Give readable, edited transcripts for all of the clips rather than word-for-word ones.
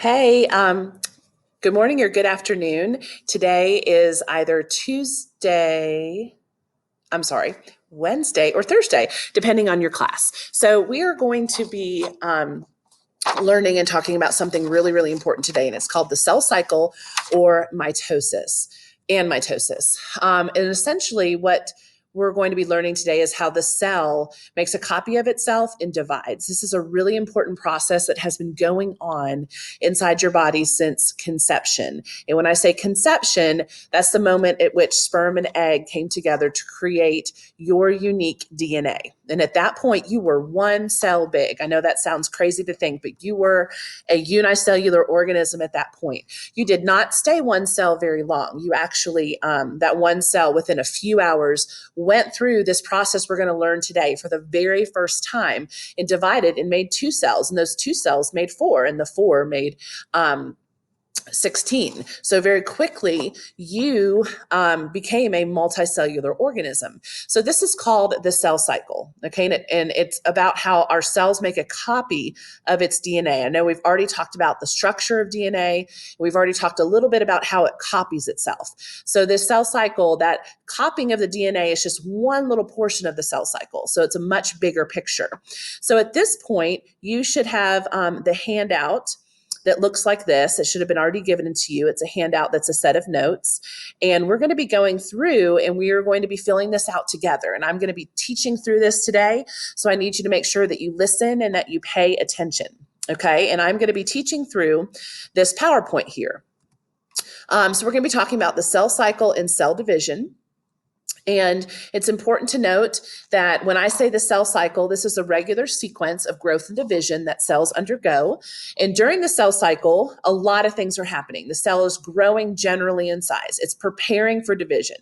Hey, good morning or good afternoon. Today is either Wednesday or Thursday, depending on your class. So we are going to be learning and talking about something really, really important today, and it's called the cell cycle or mitosis and mitosis. And essentially what we're going to be learning today is how the cell makes a copy of itself and divides. This is a really important process that has been going on inside your body since conception. And when I say conception, that's the moment at which sperm and egg came together to create your unique DNA. And at that point, you were one cell big. I know that sounds crazy to think, but you were a unicellular organism at that point. You did not stay one cell very long. You actually, that one cell within a few hours went through this process we're going to learn today for the very first time and divided and made two cells. And those two cells made four, and the four made 16. So very quickly, you became a multicellular organism. So this is called the cell cycle, okay? And it's about how our cells make a copy of its DNA. I know we've already talked about the structure of DNA. We've already talked a little bit about how it copies itself. So this cell cycle, that copying of the DNA is just one little portion of the cell cycle. So it's a much bigger picture. So at this point, you should have the handout that looks like this. It should have been already given to you. It's a handout that's a set of notes. And we're going to be going through and we are going to be filling this out together. And I'm going to be teaching through this today. So I need you to make sure that you listen and that you pay attention. Okay. And I'm going to be teaching through this PowerPoint here. So we're going to be talking about the cell cycle and cell division. And it's important to note that when I say the cell cycle, this is a regular sequence of growth and division that cells undergo. And during the cell cycle, a lot of things are happening. The cell is growing generally in size. It's preparing for division.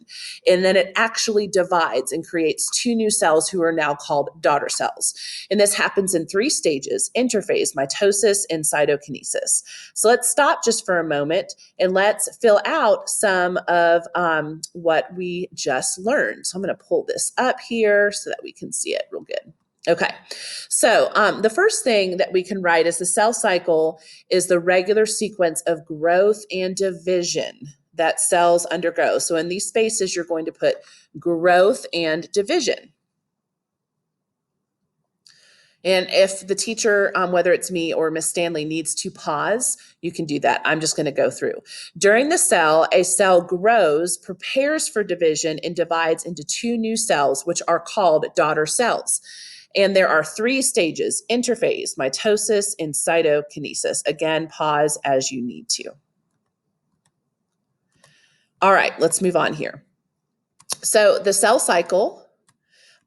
And then it actually divides and creates two new cells who are now called daughter cells. And this happens in three stages: interphase, mitosis, and cytokinesis. So let's stop just for a moment and let's fill out some of what we just learned. So I'm going to pull this up here so that we can see it real good. Okay, so the first thing that we can write is the cell cycle is the regular sequence of growth and division that cells undergo. So in these spaces, you're going to put growth and division. And if the teacher, whether it's me or Miss Stanley, needs to pause, you can do that. I'm just going to go through. During the cell, a cell grows, prepares for division, and divides into two new cells, which are called daughter cells. And there are three stages: interphase, mitosis, and cytokinesis. Again, pause as you need to. All right, let's move on here. So the cell cycle.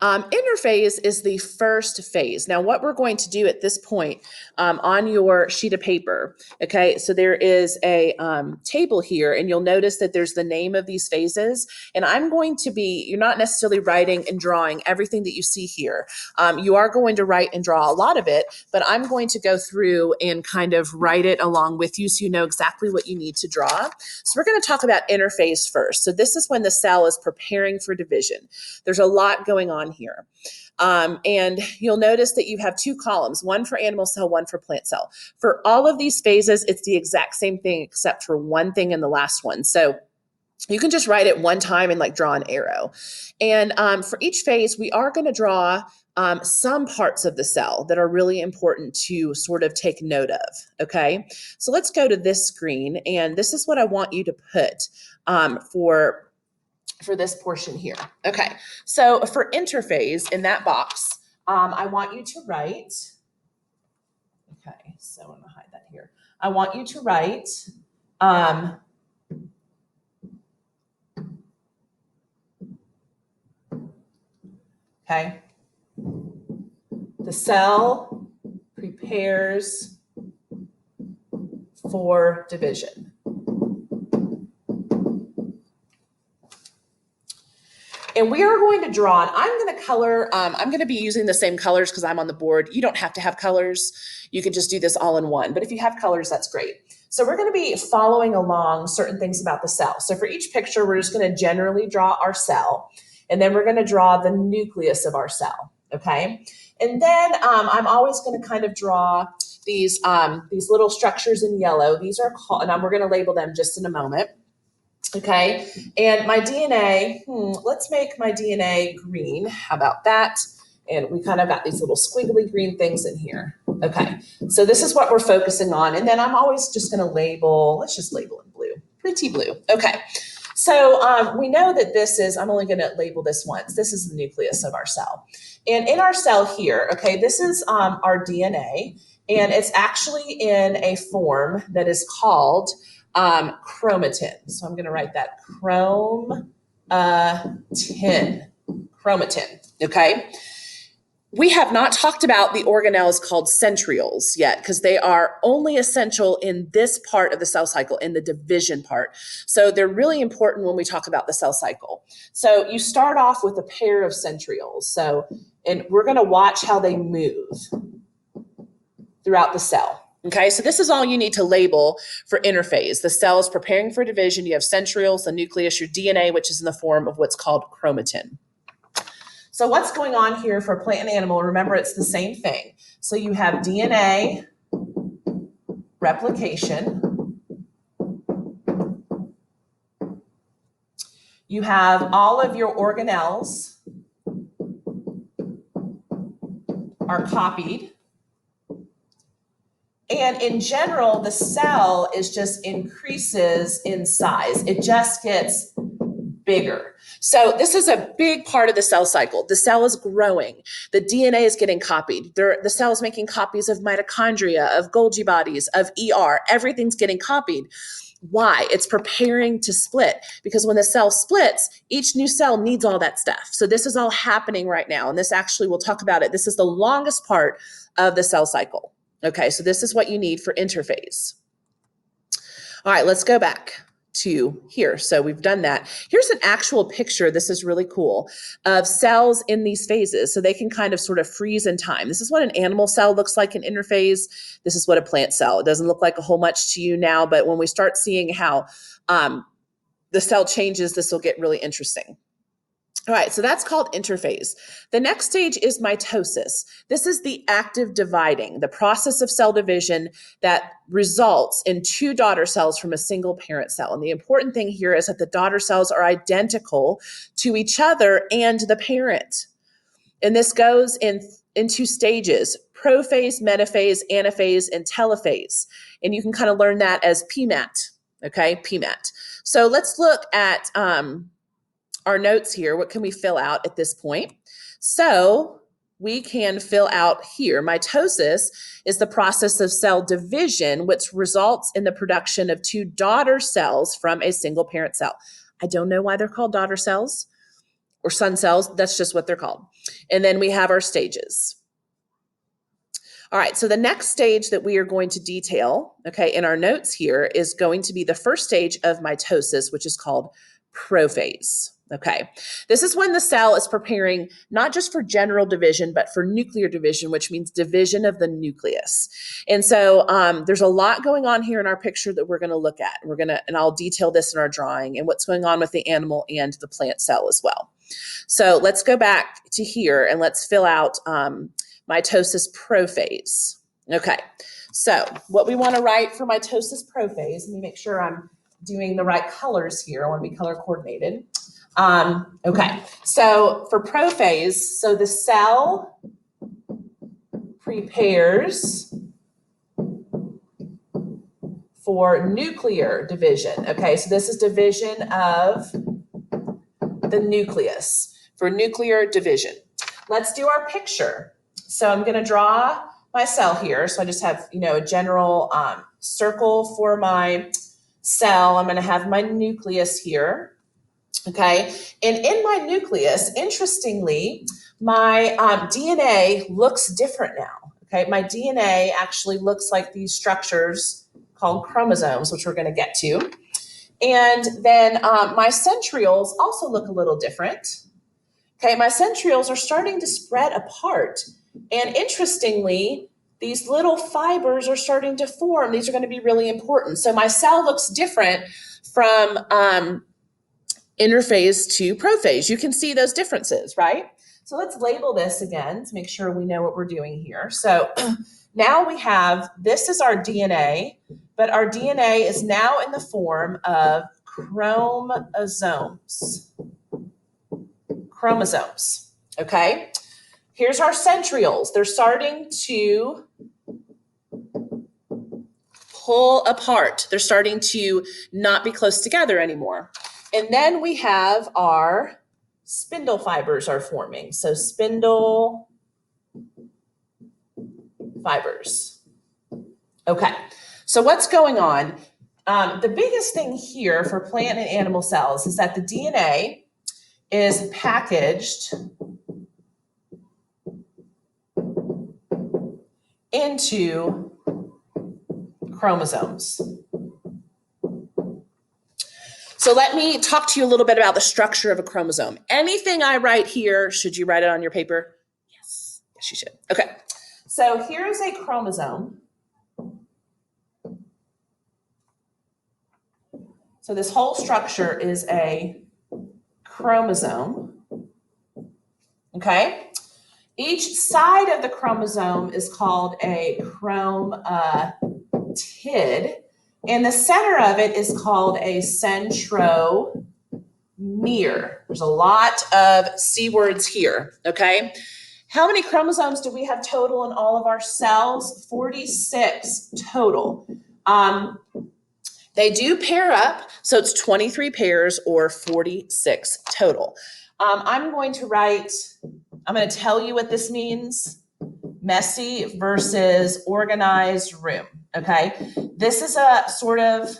Interphase is the first phase. Now, what we're going to do at this point on your sheet of paper, okay, so there is a table here, and you'll notice that there's the name of these phases. And I'm going to be, you're not necessarily writing and drawing everything that you see here. You are going to write and draw a lot of it, but I'm going to go through and kind of write it along with you so you know exactly what you need to draw. So we're going to talk about interphase first. So this is when the cell is preparing for division. There's a lot going on here. And you'll notice that you have two columns, one for animal cell, one for plant cell. For all of these phases, it's the exact same thing except for one thing in the last one. So you can just write it one time and like draw an arrow. And for each phase, we are going to draw some parts of the cell that are really important to sort of take note of. Okay, so let's go to this screen, and this is what I want you to put for this portion here. Okay, so for interphase in that box, I want you to write, okay, so I'm gonna hide that here. I want you to write, okay, the cell prepares for division. And we are going to draw, and I'm going to color, I'm going to be using the same colors because I'm on the board. You don't have to have colors. You can just do this all in one. But if you have colors, that's great. So we're going to be following along certain things about the cell. So for each picture, we're just going to generally draw our cell. And then we're going to draw the nucleus of our cell. Okay. And then I'm always going to kind of draw these little structures in yellow. These are called, and we're going to label them just in a moment. Okay, and my DNA, let's make my DNA green. How about that? And we kind of got these little squiggly green things in here. Okay, so this is what we're focusing on. And then I'm always just going to label, let's just label in blue, pretty blue. Okay, so we know that this is, I'm only going to label this once. This is the nucleus of our cell. And in our cell here, okay, this is our DNA. And it's actually in a form that is called chromatin. So I'm going to write that chromatin. Okay. We have not talked about the organelles called centrioles yet because they are only essential in this part of the cell cycle, in the division part. So they're really important when we talk about the cell cycle. So you start off with a pair of centrioles. So, and we're going to watch how they move throughout the cell. Okay, so this is all you need to label for interphase. The cell is preparing for division. You have centrioles, the nucleus, your DNA, which is in the form of what's called chromatin. So what's going on here for plant and animal? Remember, it's the same thing. So you have DNA replication. You have all of your organelles are copied. And in general, the cell is just increases in size. It just gets bigger. So this is a big part of the cell cycle. The cell is growing. The DNA is getting copied. The cell is making copies of mitochondria, of Golgi bodies, of ER. Everything's getting copied. Why? It's preparing to split, because when the cell splits, each new cell needs all that stuff. So this is all happening right now. And this actually, we'll talk about it. This is the longest part of the cell cycle. Okay, so this is what you need for interphase. All right, let's go back to here. So we've done that. Here's an actual picture. This is really cool, of cells in these phases. So they can kind of sort of freeze in time. This is what an animal cell looks like in interphase. This is what a plant cell. It doesn't look like a whole much to you now, but when we start seeing how the cell changes, this will get really interesting. All right, so that's called interphase. The next stage is mitosis. This is the active dividing, the process of cell division that results in two daughter cells from a single parent cell. And the important thing here is that the daughter cells are identical to each other and the parent. And this goes in two stages: prophase, metaphase, anaphase, and telophase. And you can kind of learn that as PMAT, okay, PMAT. So let's look at our notes here. What can we fill out at this point? So we can fill out here. Mitosis is the process of cell division, which results in the production of two daughter cells from a single parent cell. I don't know why they're called daughter cells or son cells. That's just what they're called. And then we have our stages. All right, so the next stage that we are going to detail, okay, in our notes here is going to be the first stage of mitosis, which is called prophase. Okay, this is when the cell is preparing not just for general division, but for nuclear division, which means division of the nucleus. And so there's a lot going on here in our picture that we're going to look at. And I'll detail this in our drawing and what's going on with the animal and the plant cell as well. So let's go back to here and let's fill out mitosis prophase. Okay, so what we want to write for mitosis prophase, let me make sure I'm doing the right colors here. I want to be color coordinated. Okay, so for prophase, so the cell prepares for nuclear division. Okay, so this is division of the nucleus, for nuclear division. Let's do our picture. So I'm going to draw my cell here. So I just have, a general circle for my cell. I'm going to have my nucleus here. Okay, and in my nucleus, interestingly, my DNA looks different now. Okay, my DNA actually looks like these structures called chromosomes, which we're going to get to. And then my centrioles also look a little different. Okay, my centrioles are starting to spread apart. And interestingly, these little fibers are starting to form. These are going to be really important. So my cell looks different from interphase to prophase. You can see those differences, right? So let's label this again to make sure we know what we're doing here. So Now we have, this is our DNA, but our DNA is now in the form of chromosomes. Chromosomes, okay? Here's our centrioles. They're starting to pull apart. They're starting to not be close together anymore. And then we have our spindle fibers are forming. So spindle fibers. Okay, so what's going on? The biggest thing here for plant and animal cells is that the DNA is packaged into chromosomes. So let me talk to you a little bit about the structure of a chromosome. Anything I write here, should you write it on your paper? Yes. Yes, you should. Okay. So here's a chromosome. So this whole structure is a chromosome. Okay. Each side of the chromosome is called a chromatid, and the center of it is called a centromere. There's a lot of C words here, okay? How many chromosomes do we have total in all of our cells? 46 total. They do pair up, so it's 23 pairs or 46 total. I'm going to tell you what this means. Messy versus organized room, okay? This is a sort of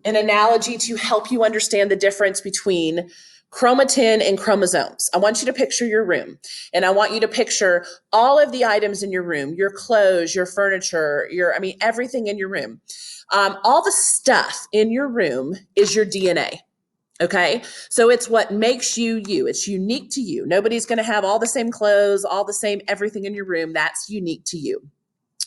an analogy to help you understand the difference between chromatin and chromosomes. I want you to picture your room, and I want you to picture all of the items in your room, your clothes, your furniture, everything in your room. All the stuff in your room is your DNA. Okay. So it's what makes you you. It's unique to you. Nobody's going to have all the same clothes, all the same everything in your room. That's unique to you.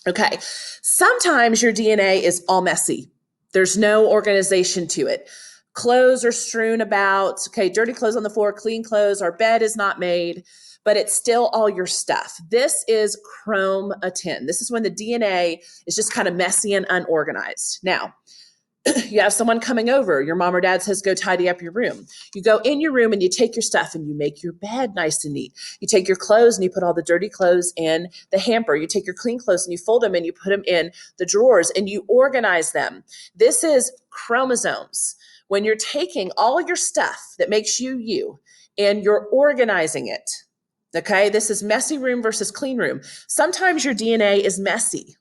Okay. Sometimes your DNA is all messy. There's no organization to it. Clothes are strewn about. Okay. Dirty clothes on the floor, clean clothes. Our bed is not made, but it's still all your stuff. This is chromatin. This is when the DNA is just kind of messy and unorganized. Now, you have someone coming over, your mom or dad says, go tidy up your room. You go in your room and you take your stuff and you make your bed nice and neat. You take your clothes and you put all the dirty clothes in the hamper. You take your clean clothes and you fold them and you put them in the drawers and you organize them. This is chromosomes. When you're taking all your stuff that makes you you and you're organizing it. Okay, this is messy room versus clean room. Sometimes your DNA is messy.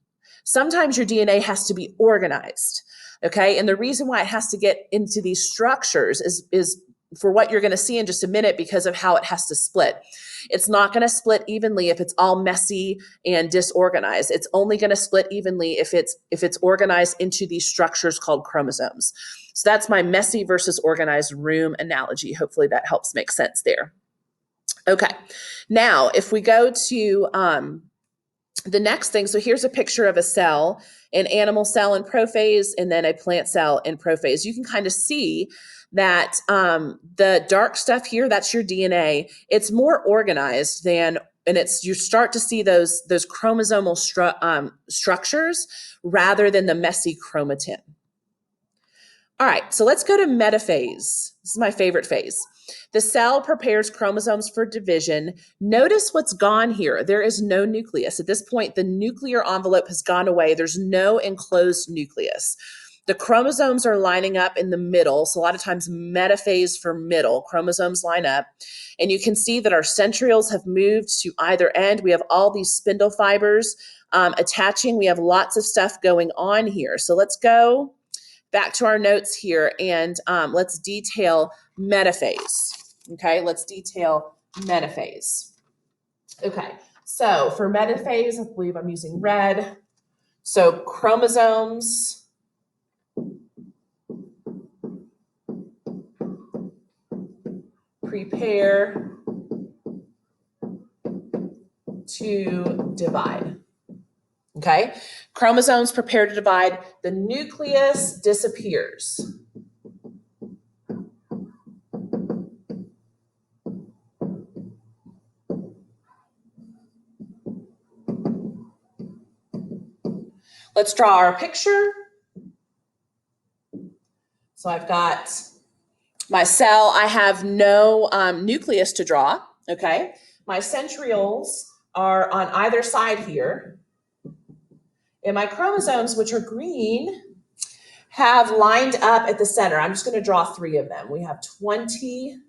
Sometimes your DNA has to be organized. Okay. And the reason why it has to get into these structures is for what you're going to see in just a minute because of how it has to split. It's not going to split evenly if it's all messy and disorganized. It's only going to split evenly if it's organized into these structures called chromosomes. So that's my messy versus organized room analogy. Hopefully that helps make sense there. Okay. Now, if we go to the next thing, so here's a picture of a cell, an animal cell in prophase, and then a plant cell in prophase. You can kind of see that the dark stuff here, that's your DNA. It's more organized than, and you start to see those chromosomal structures rather than the messy chromatin. All right, so let's go to metaphase. This is my favorite phase. The cell prepares chromosomes for division. Notice what's gone here. There is no nucleus. At this point, the nuclear envelope has gone away. There's no enclosed nucleus. The chromosomes are lining up in the middle. So a lot of times metaphase for middle, chromosomes line up. And you can see that our centrioles have moved to either end. We have all these spindle fibers attaching. We have lots of stuff going on here. So let's go back to our notes here and let's detail metaphase. Okay, let's detail metaphase. Okay, so for metaphase, I believe I'm using red. So chromosomes prepare to divide. Okay, chromosomes prepare to divide. The nucleus disappears. let's draw our picture. So I've got my cell. I have no nucleus to draw, okay? My centrioles are on either side here. And my chromosomes, which are green, have lined up at the center. I'm just going to draw 3 of them. We have 23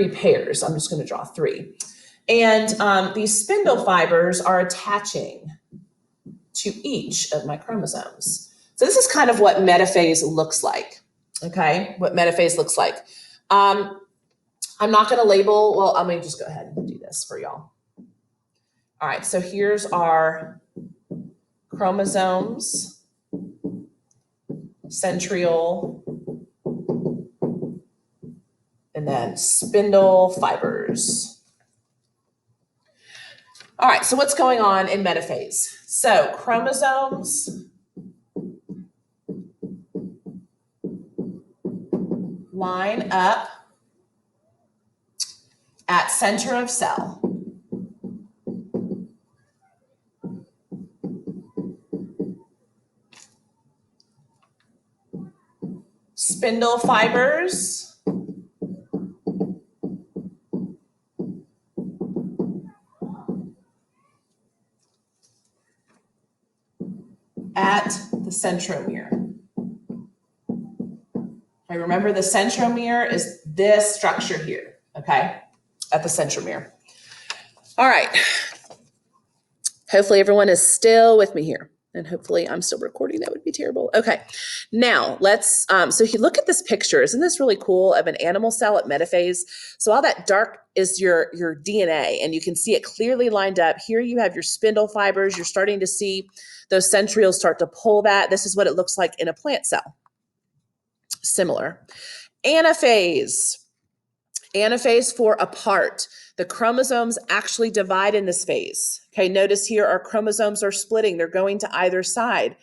pairs. I'm just going to draw 3. And these spindle fibers are attaching to each of my chromosomes. So this is kind of what metaphase looks like, okay? What metaphase looks like. I'm not going to label, well, I'm going to just go ahead and do this for y'all. All right, so here's our chromosomes, centriole, and then spindle fibers. All right, so what's going on in metaphase? So chromosomes line up at center of cell. Spindle fibers at the centromere. Okay, remember the centromere is this structure here, okay, at the centromere. All right. Hopefully everyone is still with me here. And hopefully I'm still recording. That would be terrible. Okay, now let's, so if you look at this picture, isn't this really cool, of an animal cell at metaphase? So all that dark is your DNA, and you can see it clearly lined up. Here you have your spindle fibers. You're starting to see those centrioles start to pull that. This is what it looks like in a plant cell. Similar. Anaphase. Anaphase for apart. The chromosomes actually divide in this phase. Okay, notice here our chromosomes are splitting. They're going to either side.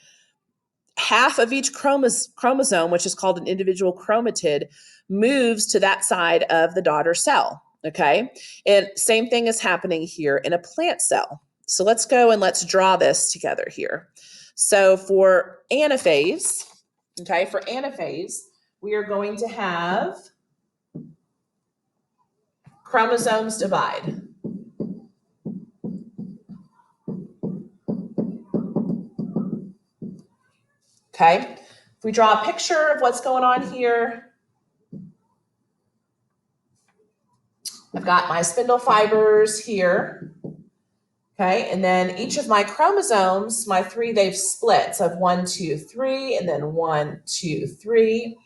Half of each chromosome, which is called an individual chromatid, moves to that side of the daughter cell. Okay, and same thing is happening here in a plant cell. So let's go and let's draw this together here. So for anaphase, okay, for anaphase, we are going to have chromosomes divide. Okay, if we draw a picture of what's going on here, I've got my spindle fibers here. Okay, and then each of my chromosomes, my 3, they've split. So I have 1, 2, 3, and then 1, 2, 3.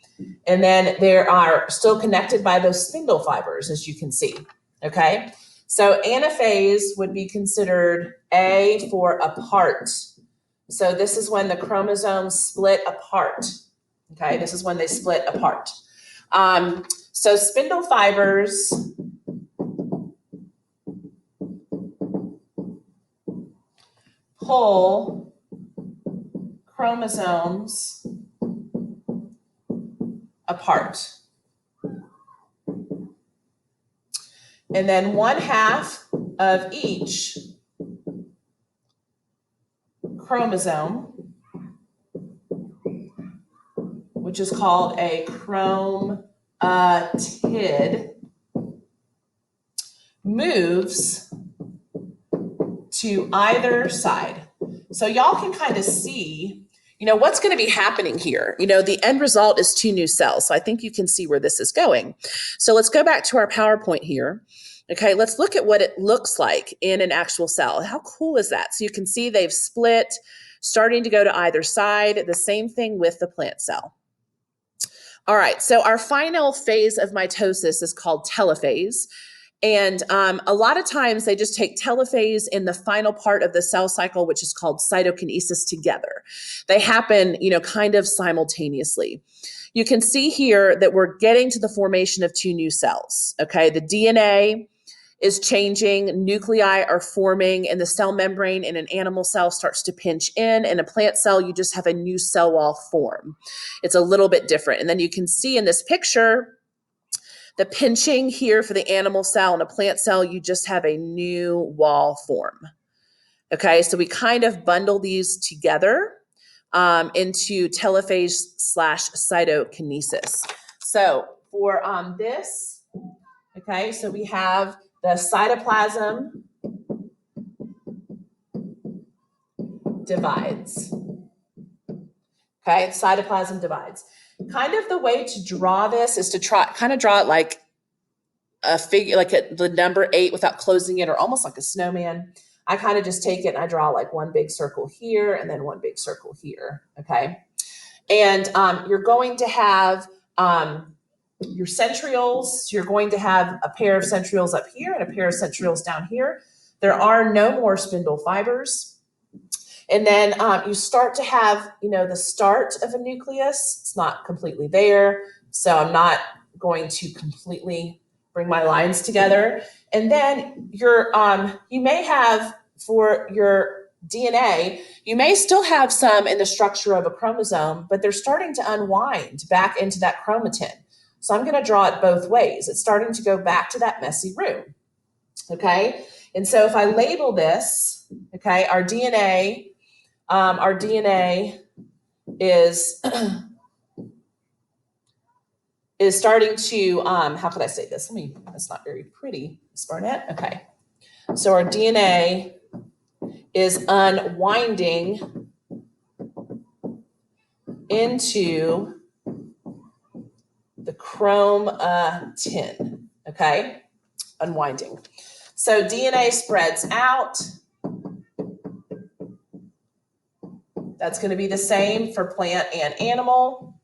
And then they are still connected by those spindle fibers, as you can see. Okay, so anaphase would be considered A for apart. So this is when the chromosomes split apart. Okay, this is when they split apart. So spindle fibers pull chromosomes apart. And then 1/2 of each chromosome, which is called a chromatid, moves to either side. So y'all can kind of see, what's going to be happening here. The end result is 2 new cells. So I think you can see where this is going. So let's go back to our PowerPoint here. Okay, let's look at what it looks like in an actual cell. How cool is that? So you can see they've split, starting to go to either side. The same thing with the plant cell. All right, so our final phase of mitosis is called telophase. And a lot of times they just take telophase in the final part of the cell cycle, which is called cytokinesis, together. They happen, kind of simultaneously. You can see here that we're getting to the formation of 2 new cells. Okay, the DNA is changing, nuclei are forming, and the cell membrane in an animal cell starts to pinch in. In a plant cell, you just have a new cell wall form. It's a little bit different. And then you can see in this picture, the pinching here for the animal cell. In a plant cell, you just have a new wall form. Okay, so we kind of bundle these together into telophase slash cytokinesis. So for this, okay, so we have the cytoplasm divides. Okay, cytoplasm divides. Kind of the way to draw this is to kind of draw it like a figure, like the number 8 without closing it, or almost like a snowman. I kind of just take it and I draw like one big circle here and then one big circle here. Okay, and you're going to have your centrioles. You're going to have a pair of centrioles up here and a pair of centrioles down here. There are no more spindle fibers. And then you start to have, the start of a nucleus. It's not completely there, so I'm not going to completely bring my lines together. And then you may have, for your DNA, you may still have some in the structure of a chromosome, but they're starting to unwind back into that chromatin. So I'm going to draw it both ways. It's starting to go back to that messy room. Okay, and so if I label this, okay, our DNA is is starting to, how could I say this? That's not very pretty, Ms. Barnett. Okay, so our DNA is unwinding into the chromatin. Okay, unwinding. So DNA spreads out. That's going to be the same for plant and animal.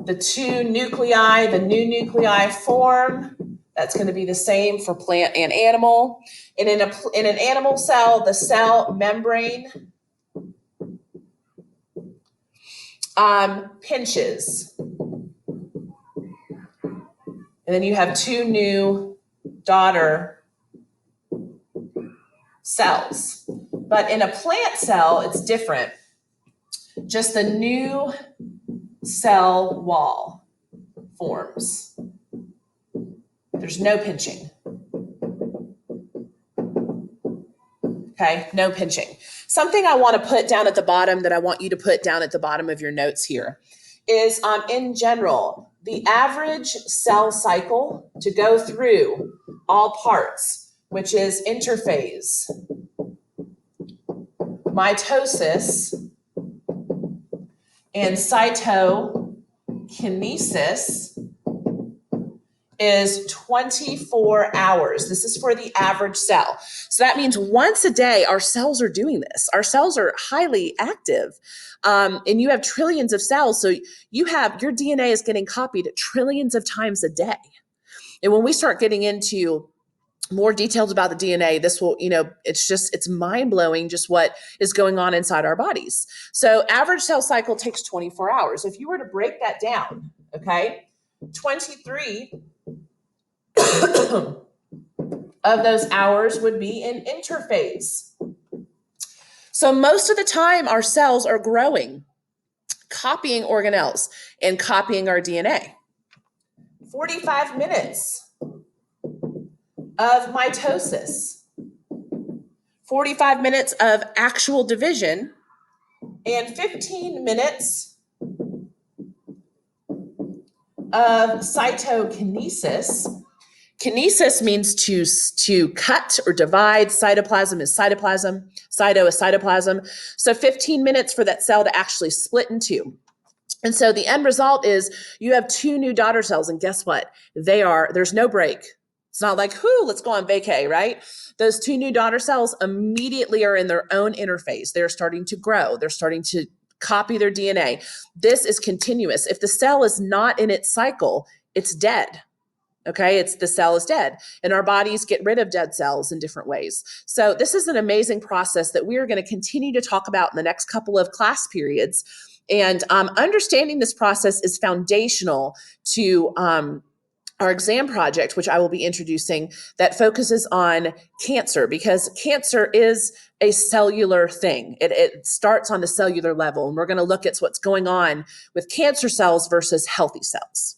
The two nuclei, the new nuclei form. That's going to be the same for plant and animal. And in an animal cell, the cell membrane pinches. And then you have two new daughter cells. But in a plant cell, it's different. Just the new cell wall forms. There's no pinching. Okay, no pinching. Something I want to put down at the bottom that I want you to put down at the bottom of your notes here is, in general, the average cell cycle to go through all parts, which is interphase, mitosis, and cytokinesis, is 24 hours. This is for the average cell. So that means once a day, our cells are doing this. Our cells are highly active. And you have trillions of cells. So your DNA is getting copied trillions of times a day. And when we start getting into more details about the DNA, this will, it's mind blowing just what is going on inside our bodies. So average cell cycle takes 24 hours. If you were to break that down, okay, 23 of those hours would be in interphase. So most of the time our cells are growing, copying organelles and copying our DNA. 45 minutes of mitosis, 45 minutes of actual division, and 15 minutes of cytokinesis. Kinesis means to cut or divide. Cytoplasm is cytoplasm. Cyto is cytoplasm. So 15 minutes for that cell to actually split in two. And so the end result is you have two new daughter cells, and guess what? There's no break. It's not like, let's go on vacay, right? Those two new daughter cells immediately are in their own interphase. They're starting to grow. They're starting to copy their DNA. This is continuous. If the cell is not in its cycle, it's dead. Okay, the cell is dead, and our bodies get rid of dead cells in different ways. So this is an amazing process that we are going to continue to talk about in the next couple of class periods. And understanding this process is foundational to our exam project, which I will be introducing, that focuses on cancer, because cancer is a cellular thing. It starts on the cellular level, and we're going to look at what's going on with cancer cells versus healthy cells.